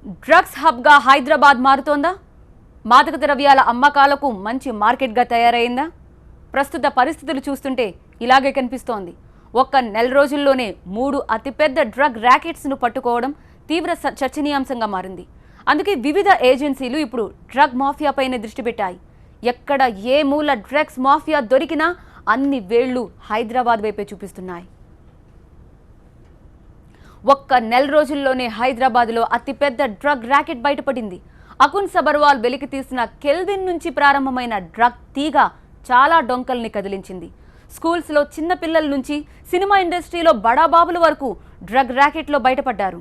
Drugs హబ్గా హైదరాబాద్ మారుతోందా? మాదక ద్రవ్యాల అమ్మకాలకు మంచి మార్కెట్గా తయారైందా? ప్రస్తుత పరిస్థితులు చూస్తుంటే ఇలాగే కనిపిస్తోంది. ఒక్క నెల రోజుల్లోనే 3 అతిపెద్ద డ్రగ్ ర్యాకెట్స్ను పట్టుకోవడం తీవ్ర చర్చనీయాంశంగా మారింది. అందుకే వివిధ ఏజెన్సీలు ఇప్పుడు డ్రగ్ మాఫియాపైనే దృష్టి పెట్టాయి. ఎక్కడ ఏ మూల డ్రగ్స్ మాఫియా దొరికినా అన్ని వేళ్లు హైదరాబాద్ వైపే చూపిస్తున్నాయి. ఒక్క నెల రోజుల్లోనే హైదరాబాద్లో అతిపెద్ద డ్రగ్ ర్యాకెట్ బయటపడింది. అకున్ సబర్వాల్ వెలికి తీసిన కెల్విన్ నుంచి ప్రారంభమైన డ్రగ్ తీగ చాలా డొంకల్ని కదిలించింది. స్కూల్స్లో చిన్న పిల్లల నుంచి సినిమా ఇండస్ట్రీలో బడాబాబుల వరకు డ్రగ్ ర్యాకెట్లో బయటపడ్డారు.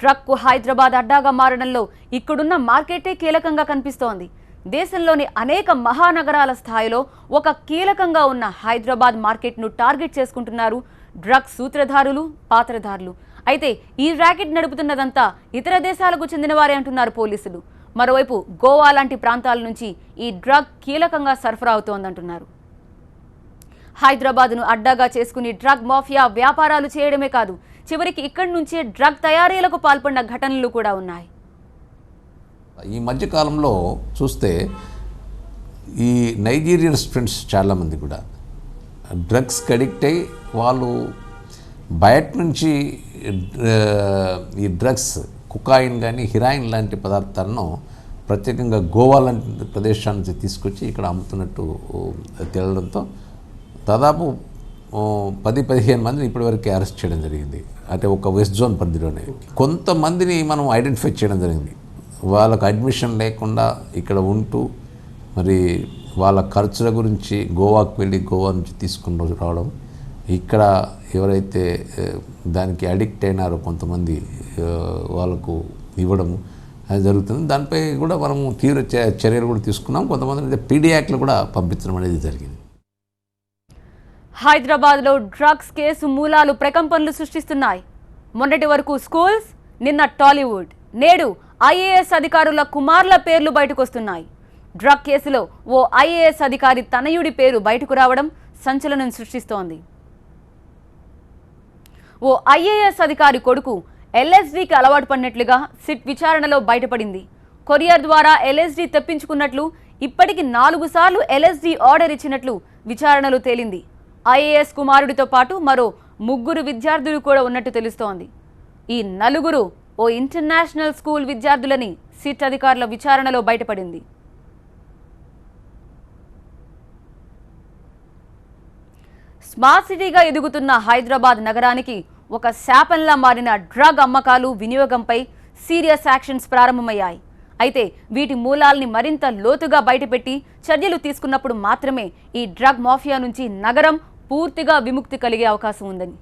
డ్రగ్కు హైదరాబాద్ అడ్డాగా మారడంలో ఇక్కడున్న మార్కెటే కీలకంగా కనిపిస్తోంది. దేశంలోని అనేక మహానగరాల స్థాయిలో ఒక కీలకంగా ఉన్న హైదరాబాద్ మార్కెట్ను టార్గెట్ చేసుకుంటున్నారు డ్రగ్ సూత్రధారులు, పాత్రధారులు. అయితే ఈ ర్యాకెట్ నడుపుతున్నదంతా ఇతర దేశాలకు చెందినవారే అంటున్నారు పోలీసులు. మరోవైపు గోవా లాంటి ప్రాంతాల నుంచి ఈ డ్రగ్ కీలకంగా సరఫరా అవుతోందంటున్నారు. హైదరాబాద్ను అడ్డాగా చేసుకుని డ్రగ్ మాఫియా వ్యాపారాలు చేయడమే కాదు, చివరికి ఇక్కడి నుంచే డ్రగ్ తయారీలకు పాల్పడిన ఘటనలు కూడా ఉన్నాయి. ఈ మధ్య కాలంలో చూస్తే ఈ నైజీరియన్ స్టూడెంట్స్ చాలామంది కూడా డ్రగ్స్కి అడిక్ట్ అయ్యి వాళ్ళు బయట నుంచి ఈ డ్రగ్స్ కుకాయిన్ కానీ హిరాయిన్ లాంటి పదార్థాలను ప్రత్యేకంగా గోవా లాంటి ప్రదేశాల నుంచి తీసుకొచ్చి ఇక్కడ అమ్ముతున్నట్టు తేలడంతో దాదాపు 10-15 మందిని ఇప్పటివరకు అరెస్ట్ చేయడం జరిగింది. అంటే ఒక వెస్ట్ జోన్ పరిధిలోనే కొంతమందిని మనం ఐడెంటిఫై చేయడం జరిగింది. వాళ్ళకు అడ్మిషన్ లేకుండా ఇక్కడ ఉంటూ మరి వాళ్ళ ఖర్చుల గురించి గోవాకు వెళ్ళి గోవా నుంచి తీసుకుని రావడం, ఇక్కడ ఎవరైతే దానికి అడిక్ట్ అయినారో కొంతమంది వాళ్ళకు ఇవ్వడం అది జరుగుతుంది. దానిపై కూడా మనము తీవ్ర చర్యలు కూడా తీసుకున్నాం. కొంతమంది పీడీ యాక్ట్లు కూడా పంపించడం అనేది జరిగింది. హైదరాబాద్లో డ్రగ్స్ కేసు మూలాలు ప్రకంపనలు సృష్టిస్తున్నాయి. మొన్నటి వరకు స్కూల్స్, నిన్న టాలీవుడ్, నేడు ఐఏఎస్ అధికారుల కుమార్ల పేర్లు బయటకు వస్తున్నాయి. డ్రగ్ కేసులో ఓ ఐఏఎస్ అధికారి తనయుడి పేరు బయటకు రావడం సంచలనం సృష్టిస్తోంది. ఓ ఐఏఎస్ అధికారి కొడుకు ఎల్ఎస్డీకి అలవాటు పడినట్లుగా సిట్ విచారణలో బయటపడింది. కొరియర్ ద్వారా ఎల్ఎస్డీ తెప్పించుకున్నట్లు, ఇప్పటికి 4 సార్లు ఎల్ఎస్డీ ఆర్డర్ ఇచ్చినట్లు విచారణలో తేలింది. ఐఏఎస్ కుమారుడితో పాటు మరో 3 విద్యార్థులు కూడా ఉన్నట్టు తెలుస్తోంది. ఈ 4 ఓ ఇంటర్నేషనల్ స్కూల్ విద్యార్థులని సిట్ అధికారుల విచారణలో బయటపడింది. స్మార్ట్ సిటీగా ఎదుగుతున్న హైదరాబాద్ నగరానికి ఒక శాపంలా మారిన డ్రగ్ అమ్మకాలు, వినియోగంపై సీరియస్ యాక్షన్స్ ప్రారంభమయ్యాయి. అయితే వీటి మూలాల్ని మరింత లోతుగా బయటపెట్టి చర్యలు తీసుకున్నప్పుడు మాత్రమే ఈ డ్రగ్ మాఫియా నుంచి నగరం పూర్తిగా విముక్తి కలిగే అవకాశం ఉందని